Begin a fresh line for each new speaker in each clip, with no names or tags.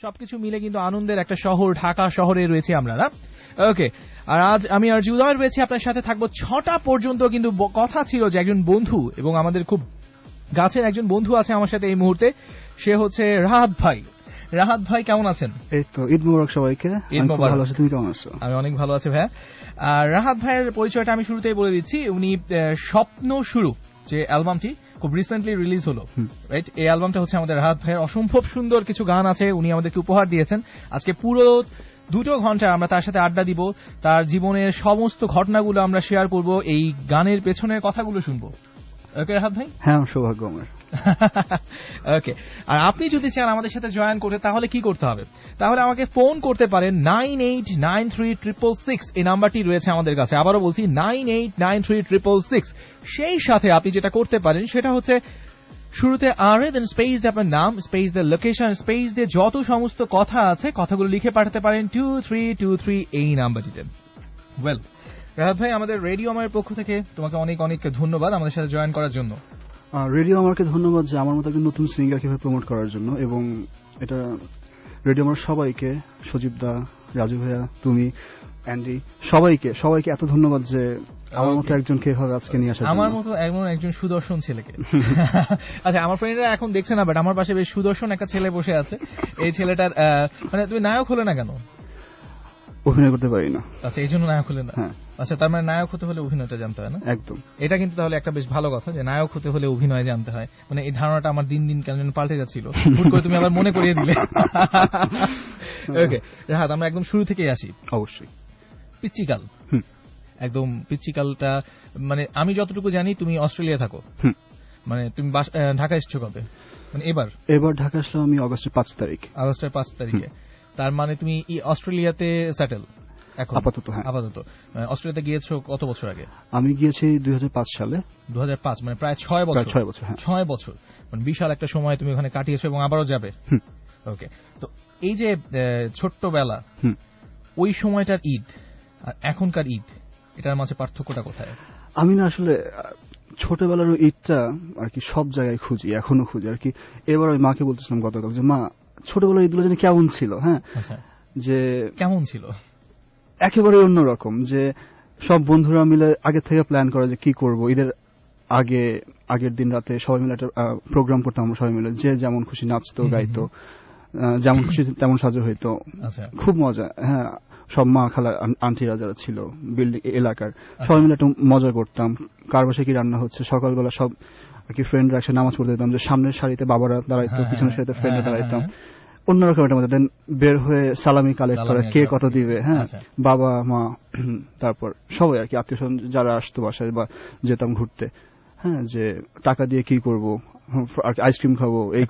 সবকিছু মিলে কিন্তু আনন্দের একটা শহর, ঢাকা শহরে রয়েছি আমরা, না? ওকে, আর আজ আমি আর উদয় রয়েছি আপনার সাথে, থাকবো 6টা পর্যন্ত। কিন্তু কথা ছিল যে একজন বন্ধু এবং আমাদের খুব গাছের একজন বন্ধু আছে আমার সাথে এই মুহূর্তে, সে হচ্ছে রাহাত ভাই। রাহাত ভাই কেমন আছেন?
এই তো, ঈদ মোবারক সবাইকে।
ঈদ মোবারক।
ভালো আছি, তুমি কেমন আছো?
আমি অনেক ভালো আছি ভাইয়া। আর রাহাত ভাইয়ের পরিচয়টা আমি শুরুতেই বলে দিচ্ছি। উনি স্বপ্ন শুরু যে অ্যালবামটি খুব রিসেন্টলি রিলিজ হলো, রাইট? এই অ্যালবামটা হচ্ছে আমাদের রাহাত ভাইয়ের। অসম্ভব সুন্দর কিছু গান আছে, উনি আমাদেরকে উপহার দিয়েছেন। আজকে পুরো 2 ঘন্টা আমরা তার সাথে আড্ডা দিব, তার জীবনের সমস্ত ঘটনাগুলো আমরা শেয়ার করব, এই গানের পেছনের কথাগুলো শুনবো। ওকে রাহাত ভাই?
হ্যাঁ, সৌভাগ্য আমার।
ওকে, আর আপনি যদি চান আমাদের সাথে জয়েন করতে তাহলে কি করতে হবে? তাহলে আমাকে ফোন করতে পারেন 98936666, এই নাম্বারটি রয়েছে আমাদের কাছে। আবারও বলছি 98936666। সেই সাথে আপনি যেটা করতে পারেন সেটা হচ্ছে শুরুতে আরে দেন স্পেস দিয়ে আপনার নাম, স্পেস দিয়ে লোকেশন, স্পেস দিয়ে যত সমস্ত কথা আছে কথাগুলো লিখে পাঠাতে পারেন 2323 এই নাম্বারটিতে। ওয়েল রাহাত ভাই, আমাদের রেডিও আমার পক্ষ থেকে তোমাকে অনেক অনেক ধন্যবাদ আমাদের সাথে জয়েন করার জন্য।
রেডিও আমাকে ধন্যবাদ যে আমার মতো একজন নতুন সিঙ্গার কিভাবে প্রমোট করার জন্য, এবং এটা রেডিও আমার সবাইকে, সজীব দা, রাজু ভাইয়া, তুমি, অ্যান্ডি, সবাইকে এত ধন্যবাদ যে আমার মতো একজনকে এভাবে আজকে নিয়ে আসার।
আমার মতো এমন একজন সুদর্শন ছেলেকে। আচ্ছা, আমার ফ্রেন্ডরা এখন দেখছে না, বাট আমার পাশে বেশ সুদর্শন একটা ছেলে বসে আছে। এই ছেলেটার মানে তুমি নায়ক হলে না কেন?
অভিনয় করতে পারি না।
আচ্ছা, এই জন্য নায়ক হলে না?
হ্যাঁ।
আচ্ছা, তার মানে নায়ক হতে হলে অভিনয়টা জানতে হয় না?
একদম।
এটা কিন্তু তাহলে একটা বেশ ভালো কথা যে নায়ক হতে হলে অভিনয় জানতে হয়। মানে এই ধারণাটা আমার দিন দিন কেন পাল্টে যাচ্ছিল, হুট করে তুমি আবার মনে করিয়ে দিলে। ওকে রাহাত, আমরা একদম শুরু থেকেই আসি।
অবশ্যই।
পিচ্চিকাল, একদম পিচ্চিকালটা, মানে আমি যতটুকু জানি তুমি অস্ট্রেলিয়া থাকো। মানে তুমি ঢাকা এসছো কবে? মানে এবার
ঢাকা আসলাম আমি আগস্টের 5 তারিখ।
আগস্টের 5 তারিখে। তার মানে তুমি অস্ট্রেলিয়াতে সেটেল এখন?
আপাতত, হ্যাঁ।
আপাতত। অস্ট্রেলিয়াতে গিয়েছো কত বছর আগে?
আমি গিয়েছি 2005 সালে।
2005, মানে প্রায় 6 বছর।
6 বছর, হ্যাঁ।
6 বছর, মানে বিশাল একটা সময় তুমি ওখানে কাটিয়েছো এবং আবারও যাবে। ওকে, তো এই যে ছোট্টবেলা, ওই সময়টার ঈদ আর এখনকার ঈদ, এটার মাঝে পার্থক্যটা কোথায়?
আমি না আসলে ছোটবেলার ঈদটা আর কি সব জায়গায় খুঁজি, এখনো খুঁজি আর কি। এবার আমি মাকে বলতেছিলাম গতকাল যে মা, ছোটবেলার ঈদগুলো যেন কেমন ছিল। হ্যাঁ, যে কেমন ছিল, একেবারে অন্যরকম। যে সব বন্ধুরা মিলে আগে থেকে প্ল্যান করে যে কি করব ঈদের আগের দিন রাতে সবাই মিলে একটা প্রোগ্রাম করতাম আমরা সবাই মিলে, যে যেমন খুশি নাচতো, গাইতো, যেমন খুশি তেমন সাজু হইতো। খুব মজা। হ্যাঁ, সব মা, খালা, আন্টিরা যারা ছিল বিল্ডিং এলাকার সবাই মিলে একটু মজা করতাম। কার বাসায় কি রান্না হচ্ছে, সকালবেলা সব আর কি ফ্রেন্ডরা একসাথে নামাজ পড়তে যেতাম, যে সামনের সারিতে বাবারা দাঁড়াইতো, পিছনের সারিতে ফ্রেন্ডরা দাঁড়াইতাম। অন্যরকম একটা মজা। দেন বের হয়ে সালামি কালেক্ট করা, কে কত দিবে। হ্যাঁ, বাবা মা, তারপর সবাই আর কি আত্মীয় স্বজন যারা আসতো বাসায় বা যেতাম ঘুরতে। হ্যাঁ, যে টাকা দিয়ে কি করবো, আইসক্রিম খাবো, এই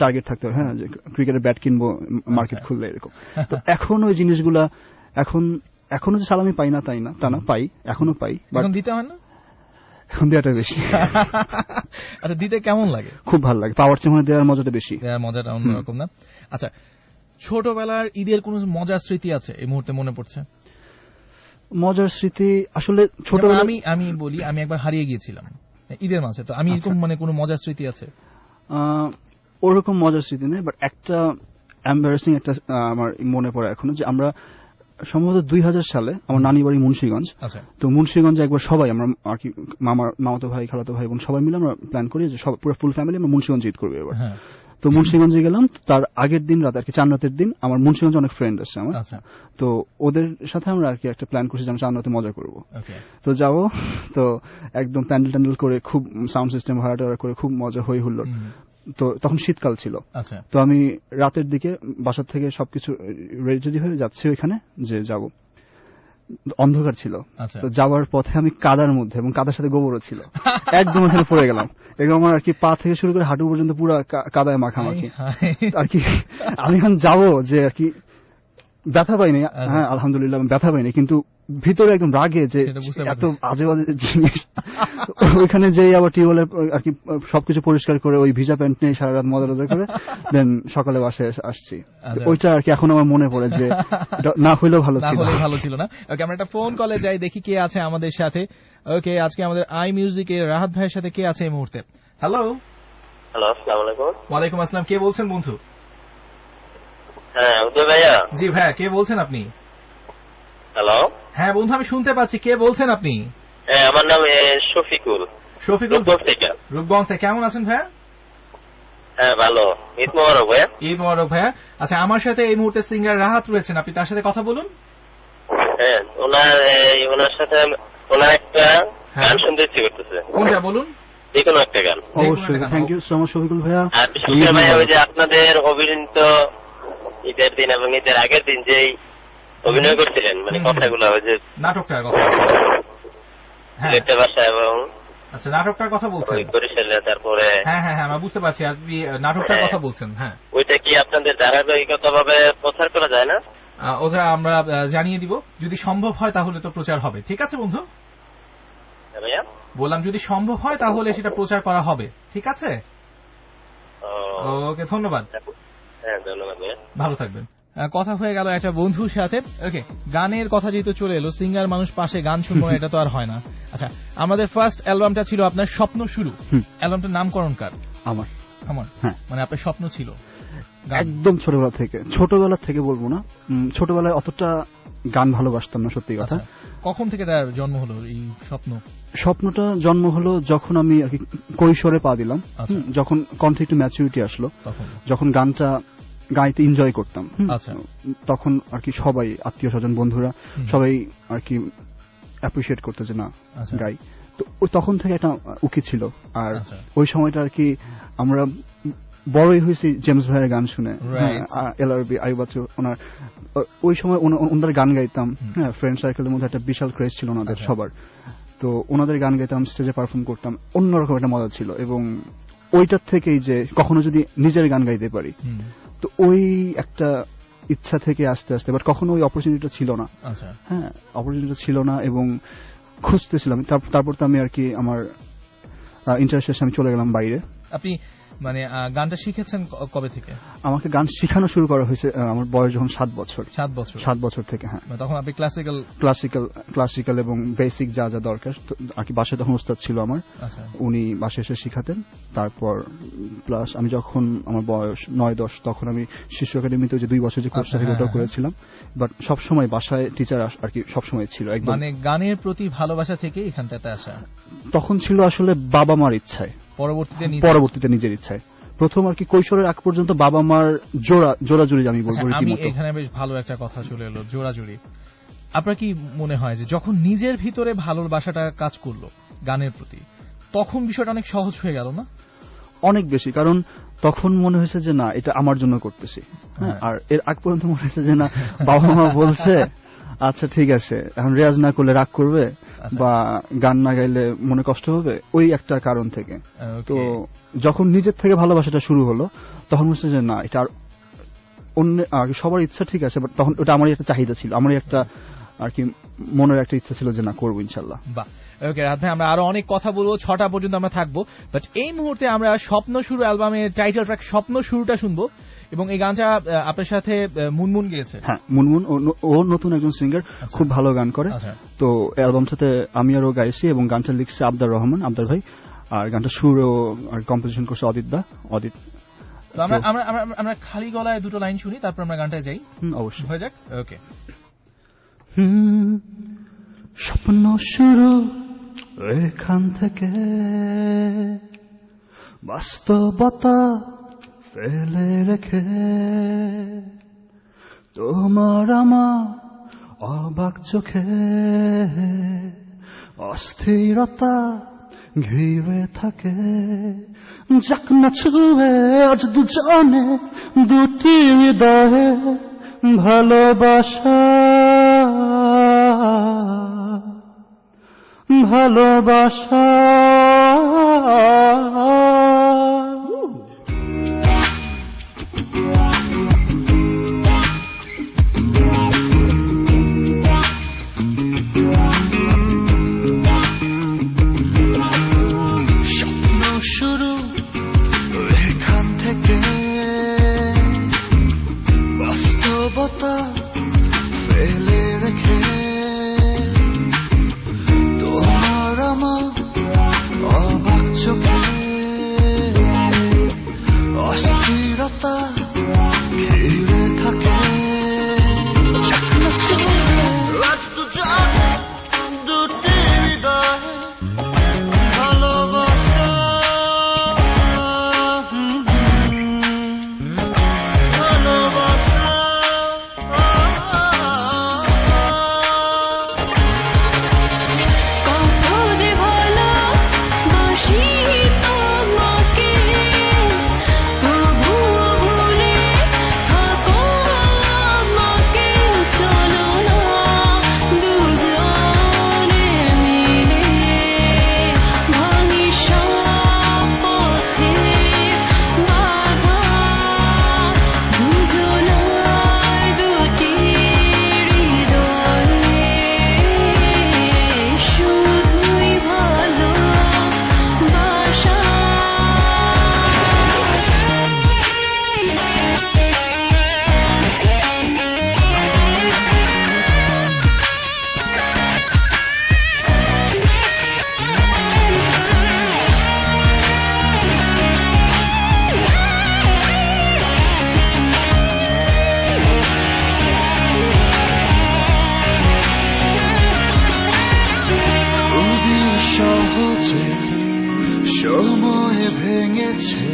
টার্গেট থাকতো। হ্যাঁ, যে ক্রিকেটের ব্যাট কিনবো মার্কেট খুললে, এরকম। তো এখন ওই জিনিসগুলা এখনো যে সালামি পাই না তাই না, তা না, পাই, এখনো পাই, বাট
দিতে হয় না,
এখন দেওয়াটা বেশি।
আচ্ছা, দিতে কেমন লাগে?
খুব ভালো লাগে, পাওয়ার চেয়ে দেওয়ার মজাটা বেশি।
দেওয়ার মজাটা অন্যরকম, না? আচ্ছা, ছোটবেলার ঈদের কোন মজার স্মৃতি আছে এই মুহূর্তে মনে পড়ছে?
মজার স্মৃতি আসলে ছোটবেলা
আমি বলি, আমি একবার হারিয়ে গিয়েছিলাম ঈদের মাঝে, তো আমি এরকম মানে কোন মজার স্মৃতি আছে?
ওরকম মজার স্মৃতি নেই, বাট একটা এম্বারাসিং একটা আমার মনে পড়ে এখনো, যে আমরা সম্ভবত 2000 সালে আমার নানি বাড়ি মুন্সিগঞ্জ। তো মুন্সিগঞ্জে একবার সবাই আমরা আর কি মামাতো ভাই, খালাতো ভাই বোন সবাই মিলে আমরা প্ল্যান করি যে পুরো ফুল ফ্যামিলি আমরা মুন্সিগঞ্জ ঈদ করবো এবার। তো মুন্সিগঞ্জে গেলাম, তার আগের দিন রাত আর কি 4 রাতের দিন আমার মুন্সিগঞ্জে অনেক ফ্রেন্ড আছে আমার। তো ওদের সাথে আমরা আর কি একটা প্ল্যান করছি যে আমরা 4 রাতে মজা করবো। তো যাবো, তো একদম প্যান্ডেল করে খুব সাউন্ড সিস্টেম ভাড়া করে খুব মজা হই হলো। তো তখন শীতকাল ছিল। তো আমি রাতের দিকে বাসার থেকে সবকিছু রেডি হয়ে যাচ্ছি ওইখানে যে যাব, অন্ধকার ছিল। তো যাওয়ার পথে আমি কাদার মধ্যে, এবং কাদার সাথে গোবরও ছিল, একদম ওখানে পড়ে গেলাম। এবং আমার আর কি পা থেকে শুরু করে হাঁটু পর্যন্ত পুরো কাদায় মাখামাখি আর কি। আমি এখন যাবো যে আর কি ব্যথা পাইনি, হ্যাঁ আলহামদুলিল্লাহ ব্যথা পাইনি, কিন্তু ভিতরে একদম রাগে যে এত আজে বাজে জিনিস। ওইখানে যেই আবার টিউবওয়েলে আর কি সবকিছু পরিষ্কার করে ওই ভিজা প্যান্ট নিয়ে সারা রাত মজা করে দেন সকালে বাসায় আসছি। ওইটা আর কি এখন আমার মনে পড়ে যে না হইলেও ভালো ছিল না।
ওকে, আমরা একটা ফোন কলে যাই, দেখি কে আছে আমাদের সাথে। ওকে, আজকে আমাদের আই মিউজিকে রাহাত ভাইয়ের সাথে কে আছে এই মুহূর্তে? হ্যালো,
আসসালামু আলাইকুম।
ওয়ালাইকুম আসসালাম, কে বলছেন বন্ধু?
হ্যাঁ উদয় ভাইয়া।
জি ভাইয়া, কে বলছেন আপনি?
হ্যালো।
হ্যাঁ বন্ধু, আমি শুনতে পাচ্ছি, কে বলছেন আপনি?
হ্যাঁ আমার নাম শফিকুল।
শফিকুল
রূপগঞ্জ থেকে।
রূপগঞ্জ থেকে। কেমন আছেন ভাইয়া?
হ্যাঁ ভালো। ঈদ মোবারক ভাইয়া।
ঈদ মোবারক ভাইয়া। আচ্ছা, আমার সাথে এই মুহূর্তে সিঙ্গার রাহাত রয়েছেন, আপনি তার সাথে কথা বলুন।
হ্যাঁ ওনার সাথে ওনার একটা গান শুনতে ইচ্ছে করতেছে।
কোনটা বলুন?
যে কোনো একটা গান।
অবশ্যই। Thank you so much Shafiqul ভাইয়া।
আর বিশেষ করে ভাইয়া ওই যে আপনাদের অভিনীত ঈদের দিন এবং ঈদের আগের দিন যেই অভিনয় করছিলেন, মানে কথাগুলো ওই যে
নাটকটার কথা। হ্যাঁ
ভাষা এবং
আচ্ছা, নাটকটার কথা বলছেন।
তারপরে
হ্যাঁ হ্যাঁ হ্যাঁ, আমরা বুঝতে পারছি আপনি নাটকটার কথা বলছেন। হ্যাঁ,
ওইটা কি আপনাদের ধারাবাহিকতা ভাবে প্রচার করা যায় না?
ওটা আমরা জানিয়ে দিব, যদি সম্ভব হয় তাহলে তো প্রচার হবে। ঠিক আছে বন্ধু,
ভাইয়া
বললাম যদি সম্ভব হয় তাহলে সেটা প্রচার করা হবে। ঠিক আছে, ওকে, ধন্যবাদ।
হ্যাঁ ধন্যবাদ ভাইয়া,
ভালো থাকবেন। কথা হয়ে গেল একটা বন্ধুর সাথে। ওকে, গানের কথা যেহেতু চলে এলো, সিঙ্গার মানুষ পাশে গান শুনবো এটা তো আর হয় না। আচ্ছা, আমাদের ফার্স্ট অ্যালবামটা ছিল আপনার স্বপ্ন শুরু। অ্যালবামটার নামকরণ কার?
আমার।
হ্যাঁ, মানে আপনার স্বপ্ন ছিল
একদম ছোটবেলা থেকে বলবো না, ছোটবেলায় অতটা গান ভালোবাসতাম না সত্যি কথা।
কখন থেকে তার জন্ম হলো এই
স্বপ্নটা জন্ম হলো যখন আমি আর কি কৈশোরে পা দিলাম, যখন কণ্ঠে একটু ম্যাচুরিটি আসলো, যখন গানটা গাইতে এনজয় করতাম। তখন আর কি সবাই আত্মীয় স্বজন বন্ধুরা সবাই আর কি অ্যাপ্রিশিয়েট করতো যে না গাই। তো তখন থেকে একটা উকি ছিল। আর ওই সময়টা আর কি আমরা বড়ই হয়েছি জেমস ভাইয়ের গান শুনে, এলআরবি আইয়ুব বাচ্চু ওনার। ওই সময় ওনাদের গান গাইতাম। হ্যাঁ, ফ্রেন্ড সার্কেলের মধ্যে একটা বিশাল ক্রেজ ছিল ওনাদের সবার। তো ওনাদের গান গাইতাম, স্টেজে পারফর্ম করতাম, অন্যরকম একটা মজা ছিল। এবং ওইটার থেকেই যে কখনো যদি নিজের গান গাইতে পারি, তো ওই একটা ইচ্ছা থেকে আস্তে আস্তে, বাট কখনো ওই অপরচুনিটিটা ছিল না। হ্যাঁ, অপরচুনিটিটা ছিল না এবং খুঁজতেছিলাম। তারপর তো আমি আর কি আমার ইন্টারেস্ট শেষে আমি চলে গেলাম বাইরে।
আপনি মানে গানটা শিখেছেন কবে থেকে?
আমাকে গান শেখানো শুরু করা হয়েছে আমার বয়স যখন 7 বছর। 7 বছর থেকে। হ্যাঁ,
তখন আপনি
ক্লাসিক্যাল এবং বেসিক যা যা দরকার আর কি বাসায় তখন উস্তাদ ছিল আমার, উনি বাসায় এসে শিখাতেন। তারপর প্লাস আমি যখন আমার বয়স 9-10 তখন আমি শিশু একাডেমিতে যে 2 বছর যে কোর্সটা থেকে ওটাও করেছিলাম। বাট সবসময় বাসায় টিচার আর কি সবসময় ছিল।
মানে গানের প্রতি ভালোবাসা থেকে এখানটাতে আসা
তখন ছিল আসলে বাবা মার ইচ্ছায়, পরবর্তীতে নিজের ইচ্ছায়। প্রথম আর কি কৈশোরের আগ পর্যন্ত বাবা মার জোড়াজুড়ি আমি বলবো।
আমি এখানে বেশ ভালো একটা কথা চলে এলো, জোড়াজুড়ি। আপনার কি মনে হয় যে যখন নিজের ভিতরে ভালোবাসাটা কাজ করলো গানের প্রতি, তখন বিষয়টা অনেক সহজ হয়ে গেল না?
অনেক বেশি, কারণ তখন মনে হয়েছে যে না এটা আমার জন্য করতেছি। হ্যাঁ, আর এর আগ পর্যন্ত মনে হয়েছে যে না বাবা মা বলছে আচ্ছা ঠিক আছে, এখন রেয়াজ না করলে রাগ করবে বা গান না গাইলে মনে কষ্ট হবে, ওই একটা কারণ থেকে। তো যখন নিজের থেকে ভালোবাসাটা শুরু হলো তখন হচ্ছে যে না এটা আর অন্য সবার ইচ্ছা ঠিক আছে, বাট তখন ওটা আমারই একটা চাহিদা ছিল, আমারই একটা আর কি মনের একটা ইচ্ছা ছিল যে না করবো ইনশাল্লাহ।
বাহ, ওকে রাত ভাই, আমরা আরো অনেক কথা বলবো, 6টা পর্যন্ত আমরা থাকবো। বাট এই মুহূর্তে আমরা স্বপ্ন শুরু অ্যালবামের টাইটেল ট্র্যাক স্বপ্ন শুরুটা শুনবো। এবং এই গানটা আপনার সাথে মুনমুন গেয়েছে।
হ্যাঁ, মুনমুন ও নতুন একজন সিঙ্গার, খুব ভালো গান করে। তো অ্যালবামটাতে আমি আরও গাইছি এবং গানটা লিখছে আবদার রহমান, আবদার ভাই। আর গানটা সুরও আর কম্পোজিশন করছে অদিত।
আমরা খালি গলায় দুটো লাইন শুনি, তারপর আমরা গানটায় যাই।
অবশ্যই,
হয়ে যাক। ওকে।
স্বপ্ন শুরু এখান থেকে, বাস্তবতা ফেলে রেখে, তোমার আমার অবাক চোখে অস্থিরতা ঘিরে থাকে। যাক না ছুঁয়ে আজ দুজনে, দুটি হৃদয়ে ভালোবাসা স্বপ্ন শুরু এখান থেকে, বাস্তবতা ফেলে রেখে, তোমার আমার অবাক চোখে
সহজে সময় ভেঙেছে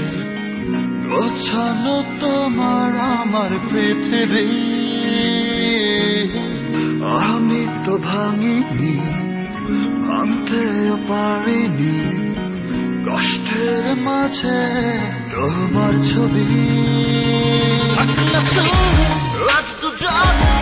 গোছানো তোমার আমার পৃথিবী। আমি তো ভাঙিনি, ভাঙতেও পারিনি, কষ্টের মাঝে তোমার ছবি। থাক না তুমি আজ তো জানি